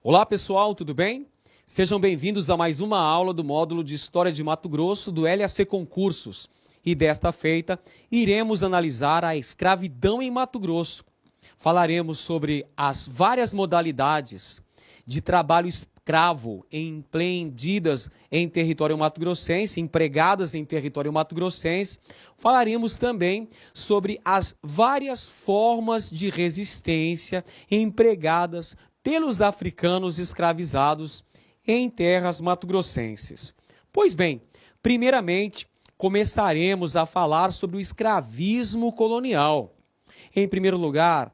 Olá pessoal, tudo bem? Sejam bem-vindos a mais uma aula do módulo de História de Mato Grosso do LAC Concursos. E desta feita, iremos analisar a escravidão em Mato Grosso. Falaremos sobre as várias modalidades de trabalho escravo empreendidas em território mato-grossense, empregadas em território mato-grossense. Falaremos também sobre as várias formas de resistência empregadas pelos africanos escravizados em terras mato-grossenses. Pois bem, primeiramente, começaremos a falar sobre o escravismo colonial. Em primeiro lugar,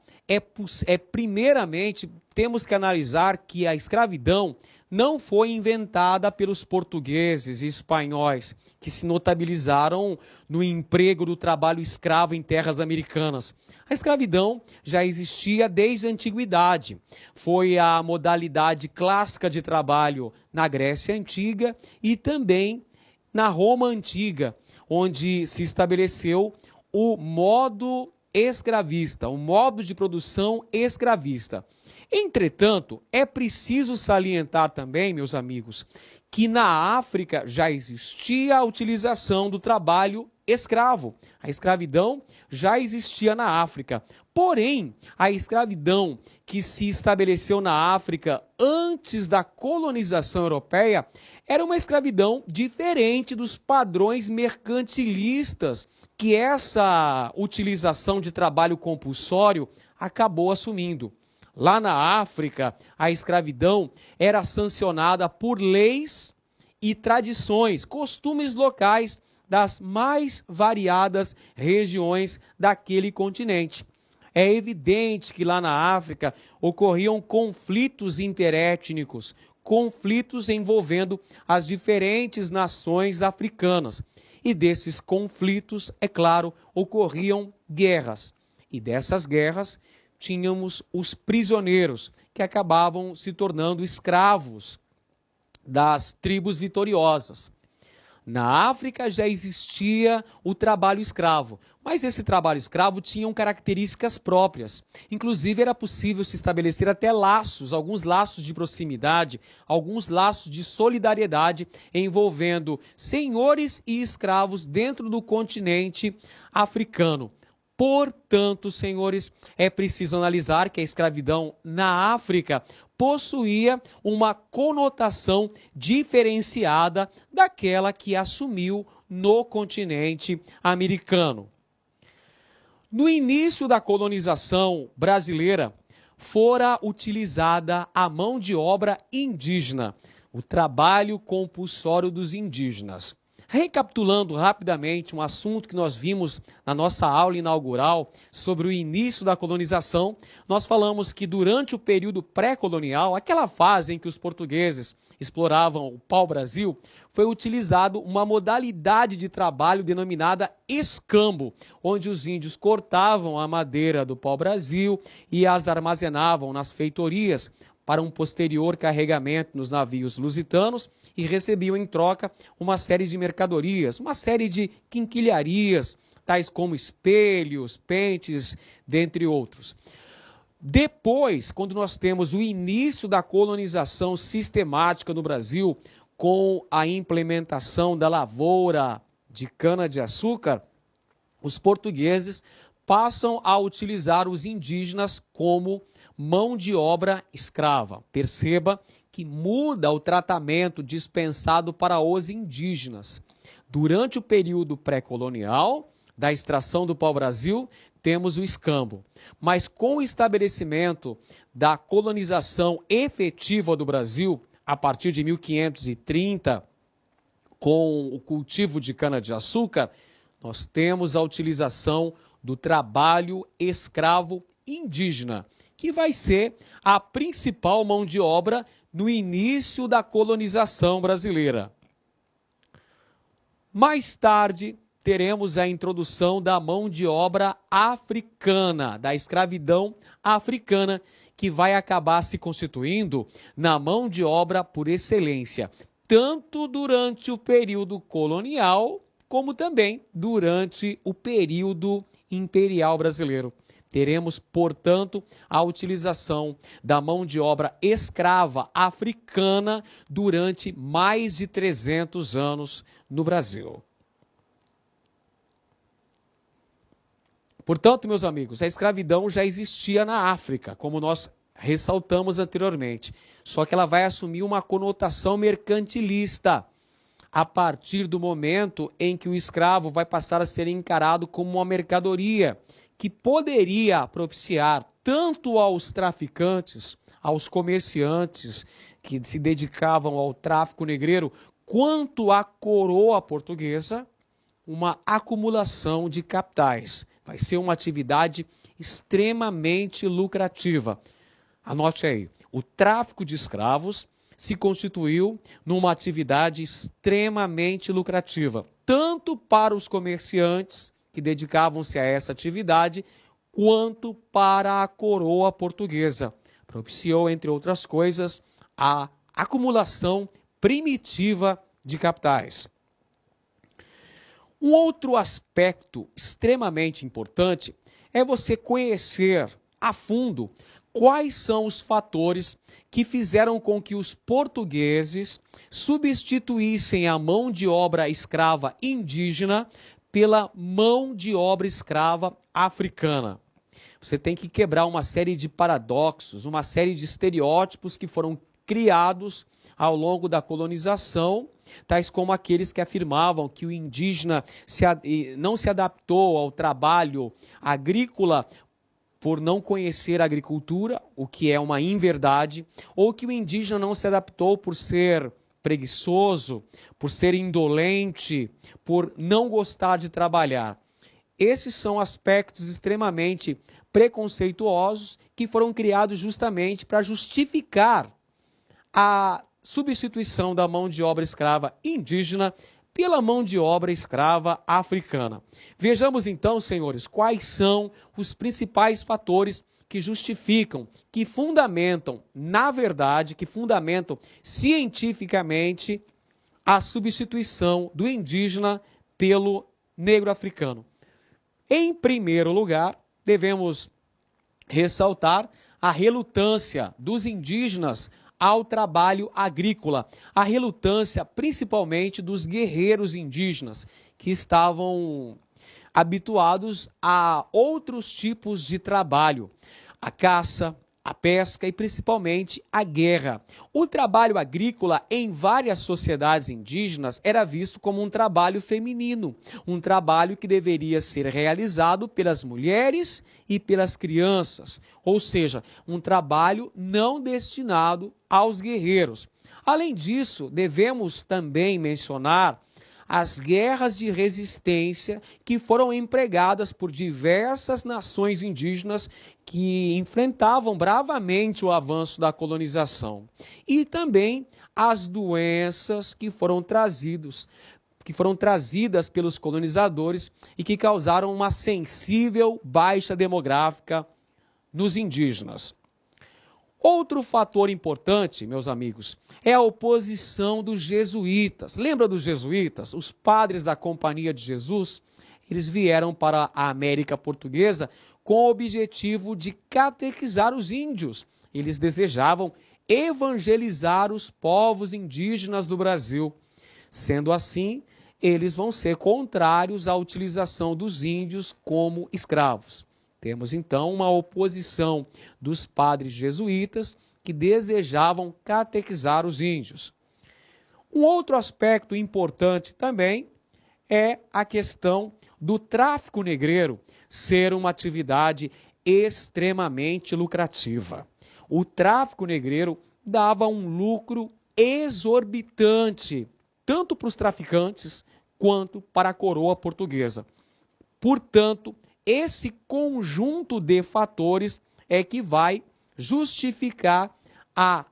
primeiramente, temos que analisar que a escravidão não foi inventada pelos portugueses e espanhóis, que se notabilizaram no emprego do trabalho escravo em terras americanas. A escravidão já existia desde a antiguidade. Foi a modalidade clássica de trabalho na Grécia Antiga e também na Roma Antiga, onde se estabeleceu o modo escravista, o modo de produção escravista. Entretanto, é preciso salientar também, meus amigos, que na África já existia a utilização do trabalho escravo. A escravidão já existia na África. Porém, a escravidão que se estabeleceu na África antes da colonização europeia era uma escravidão diferente dos padrões mercantilistas que essa utilização de trabalho compulsório acabou assumindo. Lá na África, a escravidão era sancionada por leis e tradições, costumes locais das mais variadas regiões daquele continente. É evidente que lá na África ocorriam conflitos interétnicos, conflitos envolvendo as diferentes nações africanas. E desses conflitos, é claro, ocorriam guerras. E dessas guerras, tínhamos os prisioneiros, que acabavam se tornando escravos das tribos vitoriosas. Na África já existia o trabalho escravo, mas esse trabalho escravo tinha características próprias. Inclusive era possível se estabelecer até laços, alguns laços de proximidade, alguns laços de solidariedade envolvendo senhores e escravos dentro do continente africano. Portanto, senhores, é preciso analisar que a escravidão na África possuía uma conotação diferenciada daquela que assumiu no continente americano. No início da colonização brasileira, fora utilizada a mão de obra indígena, o trabalho compulsório dos indígenas. Recapitulando rapidamente um assunto que nós vimos na nossa aula inaugural sobre o início da colonização, nós falamos que durante o período pré-colonial, aquela fase em que os portugueses exploravam o pau-brasil, foi utilizado uma modalidade de trabalho denominada escambo, onde os índios cortavam a madeira do pau-brasil e as armazenavam nas feitorias para um posterior carregamento nos navios lusitanos e recebiam em troca uma série de mercadorias, uma série de quinquilharias, tais como espelhos, pentes, dentre outros. Depois, quando nós temos o início da colonização sistemática no Brasil, com a implementação da lavoura de cana-de-açúcar, os portugueses passam a utilizar os indígenas como mão de obra escrava. Perceba que muda o tratamento dispensado para os indígenas. Durante o período pré-colonial, da extração do pau-brasil, temos o escambo. Mas com o estabelecimento da colonização efetiva do Brasil, a partir de 1530, com o cultivo de cana-de-açúcar, nós temos a utilização do trabalho escravo indígena, que vai ser a principal mão de obra no início da colonização brasileira. Mais tarde, teremos a introdução da mão de obra africana, da escravidão africana, que vai acabar se constituindo na mão de obra por excelência, tanto durante o período colonial, como também durante o período imperial brasileiro. Teremos, portanto, a utilização da mão de obra escrava africana durante mais de 300 anos no Brasil. Portanto, meus amigos, a escravidão já existia na África, como nós ressaltamos anteriormente, só que ela vai assumir uma conotação mercantilista a partir do momento em que o escravo vai passar a ser encarado como uma mercadoria que poderia propiciar tanto aos traficantes, aos comerciantes que se dedicavam ao tráfico negreiro, quanto à coroa portuguesa, uma acumulação de capitais. Vai ser uma atividade extremamente lucrativa. Anote aí, o tráfico de escravos se constituiu numa atividade extremamente lucrativa, tanto para os comerciantes que dedicavam-se a essa atividade, quanto para a coroa portuguesa. Propiciou, entre outras coisas, a acumulação primitiva de capitais. Um outro aspecto extremamente importante é você conhecer a fundo quais são os fatores que fizeram com que os portugueses substituíssem a mão de obra escrava indígena pela mão de obra escrava africana. Você tem que quebrar uma série de paradoxos, uma série de estereótipos que foram criados ao longo da colonização, tais como aqueles que afirmavam que o indígena não se adaptou ao trabalho agrícola por não conhecer a agricultura, o que é uma inverdade, ou que o indígena não se adaptou por ser preguiçoso, por ser indolente, por não gostar de trabalhar. Esses são aspectos extremamente preconceituosos que foram criados justamente para justificar a substituição da mão de obra escrava indígena pela mão de obra escrava africana. Vejamos então, senhores, quais são os principais fatores que justificam, que fundamentam, na verdade, que fundamentam cientificamente a substituição do indígena pelo negro africano. Em primeiro lugar, devemos ressaltar a relutância dos indígenas ao trabalho agrícola, a relutância principalmente dos guerreiros indígenas, que estavam habituados a outros tipos de trabalho, a caça, a pesca e principalmente a guerra. O trabalho agrícola em várias sociedades indígenas era visto como um trabalho feminino, um trabalho que deveria ser realizado pelas mulheres e pelas crianças, ou seja, um trabalho não destinado aos guerreiros. Além disso, devemos também mencionar as guerras de resistência que foram empregadas por diversas nações indígenas que enfrentavam bravamente o avanço da colonização. E também as doenças que foram trazidas pelos colonizadores e que causaram uma sensível baixa demográfica nos indígenas. Outro fator importante, meus amigos, é a oposição dos jesuítas. Lembra dos jesuítas? Os padres da Companhia de Jesus? Eles vieram para a América Portuguesa com o objetivo de catequizar os índios. Eles desejavam evangelizar os povos indígenas do Brasil. Sendo assim, eles vão ser contrários à utilização dos índios como escravos. Temos então uma oposição dos padres jesuítas que desejavam catequizar os índios. Um outro aspecto importante também é a questão do tráfico negreiro ser uma atividade extremamente lucrativa. O tráfico negreiro dava um lucro exorbitante, tanto para os traficantes quanto para a coroa portuguesa. Portanto, esse conjunto de fatores é que vai justificar a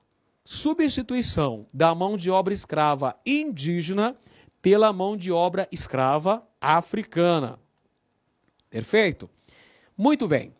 substituição da mão de obra escrava indígena pela mão de obra escrava africana. Perfeito? Muito bem.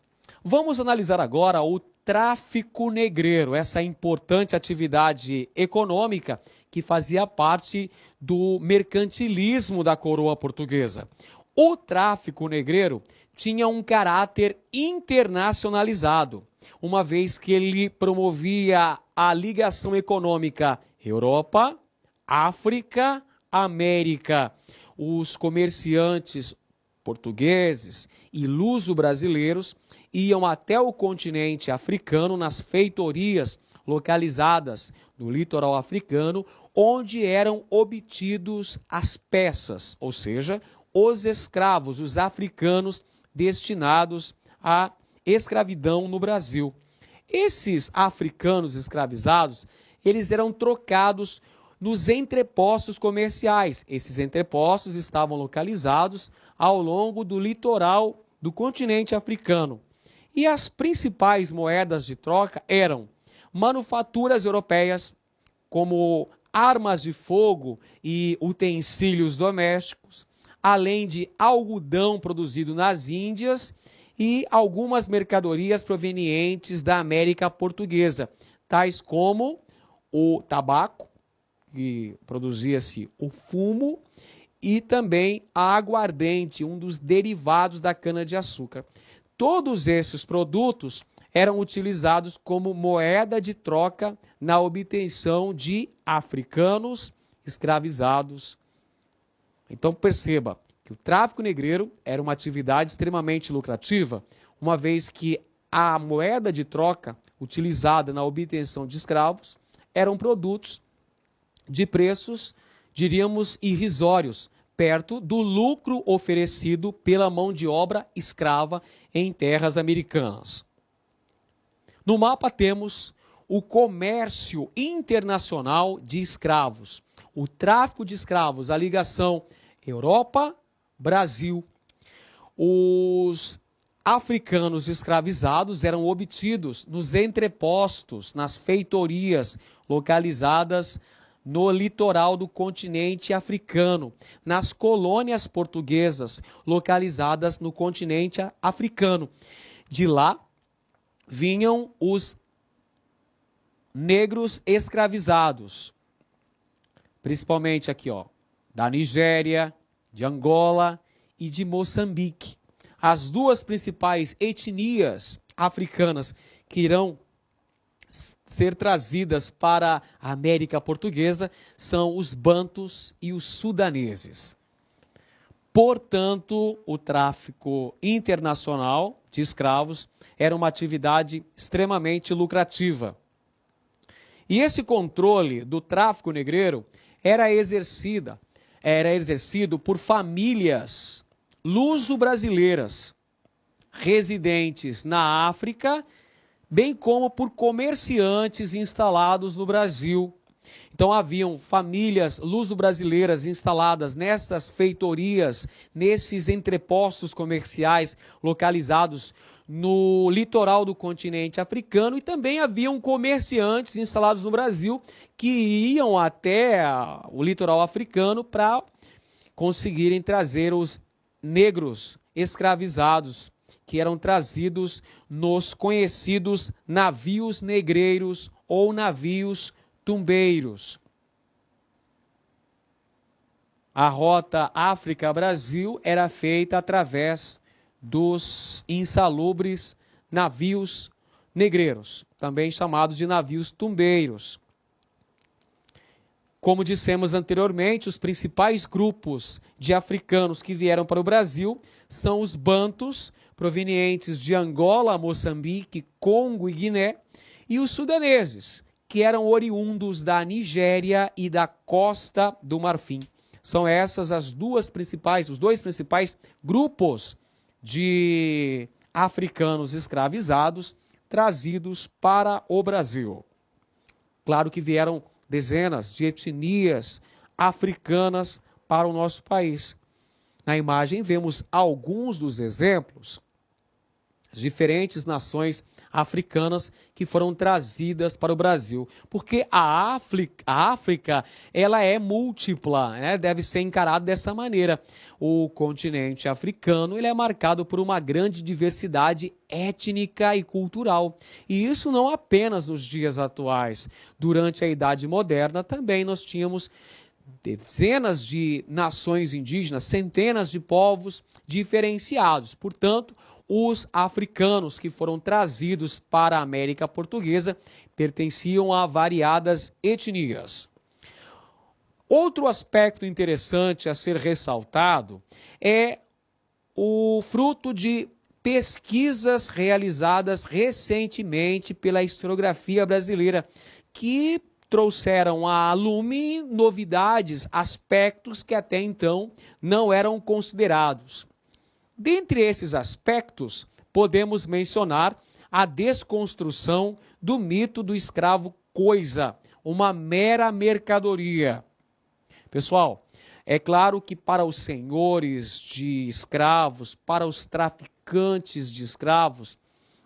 Vamos analisar agora o tráfico negreiro, essa importante atividade econômica que fazia parte do mercantilismo da coroa portuguesa. O tráfico negreiro tinha um caráter internacionalizado, uma vez que ele promovia a ligação econômica Europa, África, América. Os comerciantes portugueses e luso-brasileiros iam até o continente africano nas feitorias localizadas no litoral africano, onde eram obtidos as peças, ou seja, os escravos, os africanos destinados à escravidão no Brasil. Esses africanos escravizados, eles eram trocados nos entrepostos comerciais. Esses entrepostos estavam localizados ao longo do litoral do continente africano. E as principais moedas de troca eram manufaturas europeias, como armas de fogo e utensílios domésticos, além de algodão produzido nas Índias e algumas mercadorias provenientes da América Portuguesa, tais como o tabaco, que produzia-se o fumo, e também a aguardente, um dos derivados da cana-de-açúcar. Todos esses produtos eram utilizados como moeda de troca na obtenção de africanos escravizados. Então perceba que o tráfico negreiro era uma atividade extremamente lucrativa, uma vez que a moeda de troca utilizada na obtenção de escravos eram produtos de preços, diríamos, irrisórios, perto do lucro oferecido pela mão de obra escrava em terras americanas. No mapa temos o comércio internacional de escravos, o tráfico de escravos, a ligação Europa-Brasil. Os africanos escravizados eram obtidos nos entrepostos, nas feitorias localizadas no litoral do continente africano, nas colônias portuguesas localizadas no continente africano. De lá vinham os negros escravizados, principalmente aqui, da Nigéria, de Angola e de Moçambique. As duas principais etnias africanas que irão ser trazidas para a América Portuguesa são os bantus e os sudaneses. Portanto, o tráfico internacional de escravos era uma atividade extremamente lucrativa. E esse controle do tráfico negreiro era exercido por famílias luso-brasileiras residentes na África, bem como por comerciantes instalados no Brasil. Então haviam famílias luso-brasileiras instaladas nessas feitorias, nesses entrepostos comerciais localizados no litoral do continente africano, e também haviam comerciantes instalados no Brasil que iam até o litoral africano para conseguirem trazer os negros escravizados, que eram trazidos nos conhecidos navios negreiros ou navios tumbeiros. A rota África-Brasil era feita através dos insalubres navios negreiros, também chamados de navios tumbeiros. Como dissemos anteriormente, os principais grupos de africanos que vieram para o Brasil são os bantus, provenientes de Angola, Moçambique, Congo e Guiné, e os sudaneses, que eram oriundos da Nigéria e da Costa do Marfim. São essas os dois principais grupos de africanos escravizados trazidos para o Brasil. Claro que vieram dezenas de etnias africanas para o nosso país. Na imagem vemos alguns dos exemplos, diferentes nações africanas que foram trazidas para o Brasil, porque a África ela é múltipla, né? Deve ser encarado dessa maneira. O continente africano ele é marcado por uma grande diversidade étnica e cultural, e isso não apenas nos dias atuais. Durante a Idade Moderna também nós tínhamos dezenas de nações indígenas, centenas de povos diferenciados. Portanto, os africanos que foram trazidos para a América Portuguesa pertenciam a variadas etnias. Outro aspecto interessante a ser ressaltado é o fruto de pesquisas realizadas recentemente pela historiografia brasileira, que trouxeram à lume novidades, aspectos que até então não eram considerados. Dentre esses aspectos, podemos mencionar a desconstrução do mito do escravo coisa, uma mera mercadoria. Pessoal, é claro que para os senhores de escravos, para os traficantes de escravos,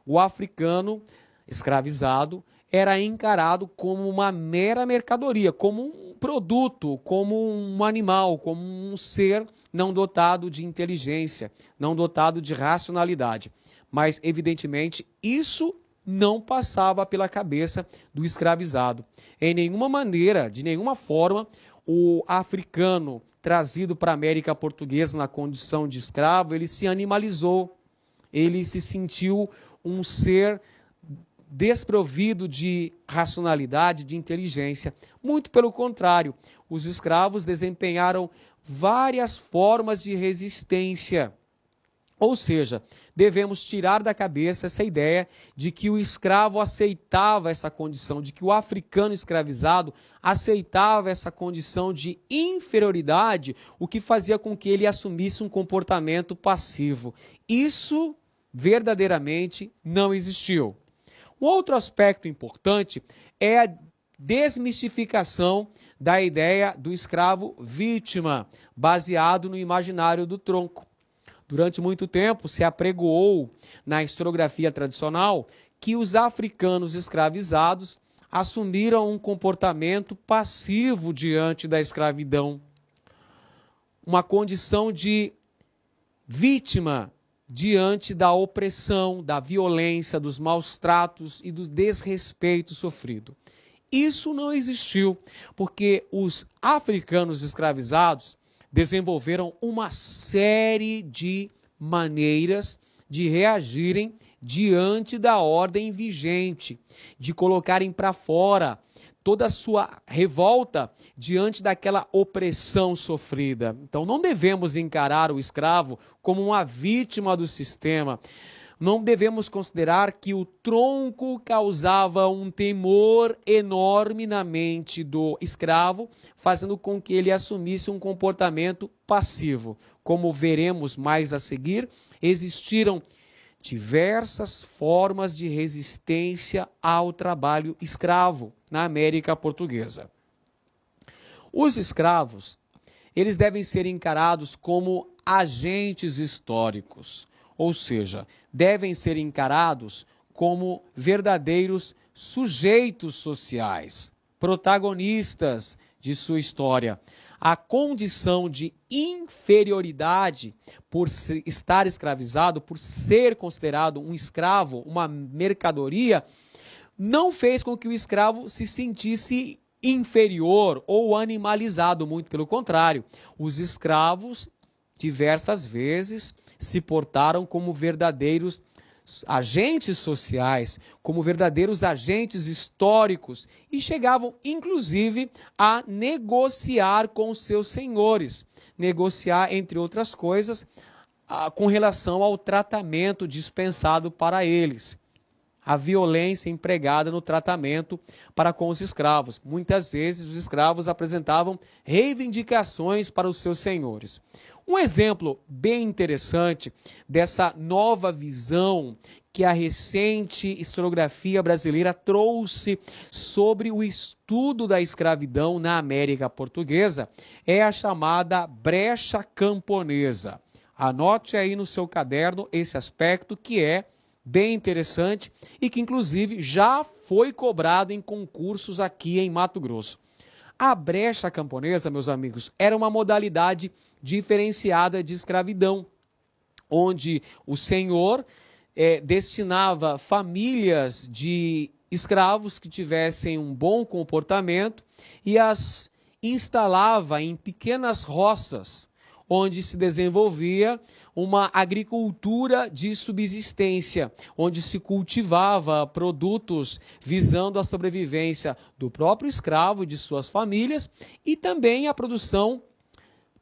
o africano escravizado era encarado como uma mera mercadoria, como um produto, como um animal, como um ser não dotado de inteligência, não dotado de racionalidade. Mas, evidentemente, isso não passava pela cabeça do escravizado. Em nenhuma maneira, de nenhuma forma, o africano trazido para a América Portuguesa na condição de escravo, ele se animalizou, ele se sentiu um ser desprovido de racionalidade, de inteligência. Muito pelo contrário, os escravos desempenharam várias formas de resistência. Ou seja, devemos tirar da cabeça essa ideia de que o escravo aceitava essa condição, de que o africano escravizado aceitava essa condição de inferioridade, o que fazia com que ele assumisse um comportamento passivo. Isso verdadeiramente não existiu. Um outro aspecto importante é a desmistificação da ideia do escravo vítima, baseado no imaginário do tronco. Durante muito tempo se apregoou na historiografia tradicional que os africanos escravizados assumiram um comportamento passivo diante da escravidão, uma condição de vítima diante da opressão, da violência, dos maus tratos e do desrespeito sofrido. Isso não existiu, porque os africanos escravizados desenvolveram uma série de maneiras de reagirem diante da ordem vigente, de colocarem para fora toda a sua revolta diante daquela opressão sofrida. Então não devemos encarar o escravo como uma vítima do sistema. Não devemos considerar que o tronco causava um temor enorme na mente do escravo, fazendo com que ele assumisse um comportamento passivo. Como veremos mais a seguir, existiram diversas formas de resistência ao trabalho escravo na América Portuguesa. Os escravos, eles devem ser encarados como agentes históricos, ou seja, devem ser encarados como verdadeiros sujeitos sociais, protagonistas de sua história. A condição de inferioridade por estar escravizado, por ser considerado um escravo, uma mercadoria, não fez com que o escravo se sentisse inferior ou animalizado, muito pelo contrário. Os escravos, diversas vezes, se portaram como verdadeiros agentes sociais, como verdadeiros agentes históricos e chegavam, inclusive, a negociar com seus senhores. Negociar, entre outras coisas, com relação ao tratamento dispensado para eles. A violência empregada no tratamento para com os escravos. Muitas vezes os escravos apresentavam reivindicações para os seus senhores. Um exemplo bem interessante dessa nova visão que a recente historiografia brasileira trouxe sobre o estudo da escravidão na América Portuguesa é a chamada brecha camponesa. Anote aí no seu caderno esse aspecto que é bem interessante e que inclusive já foi cobrado em concursos aqui em Mato Grosso. A brecha camponesa, meus amigos, era uma modalidade diferenciada de escravidão, onde o senhor destinava famílias de escravos que tivessem um bom comportamento e as instalava em pequenas roças, onde se desenvolvia uma agricultura de subsistência, onde se cultivava produtos visando a sobrevivência do próprio escravo e de suas famílias, e também a produção,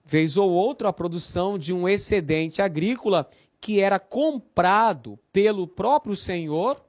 vez ou outra, a produção de um excedente agrícola que era comprado pelo próprio senhor,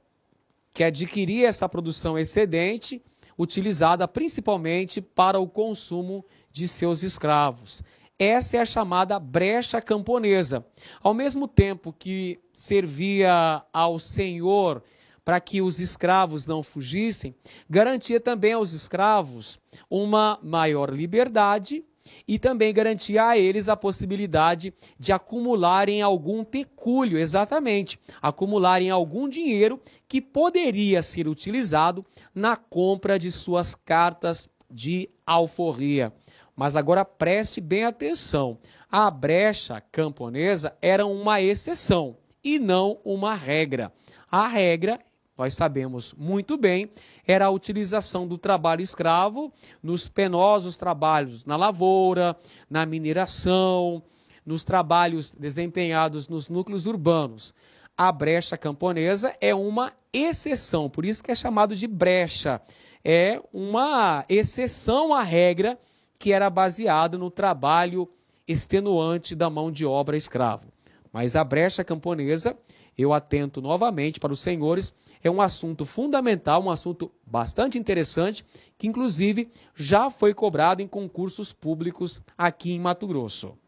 que adquiria essa produção excedente, utilizada principalmente para o consumo de seus escravos. Essa é a chamada brecha camponesa. Ao mesmo tempo que servia ao senhor para que os escravos não fugissem, garantia também aos escravos uma maior liberdade e também garantia a eles a possibilidade de acumularem algum pecúlio, exatamente, acumularem algum dinheiro que poderia ser utilizado na compra de suas cartas de alforria. Mas agora preste bem atenção, a brecha camponesa era uma exceção e não uma regra. A regra, nós sabemos muito bem, era a utilização do trabalho escravo nos penosos trabalhos na lavoura, na mineração, nos trabalhos desempenhados nos núcleos urbanos. A brecha camponesa é uma exceção, por isso que é chamado de brecha. É uma exceção à regra que era baseado no trabalho extenuante da mão de obra escravo. Mas a brecha camponesa, eu atento novamente para os senhores, é um assunto fundamental, um assunto bastante interessante, que inclusive já foi cobrado em concursos públicos aqui em Mato Grosso.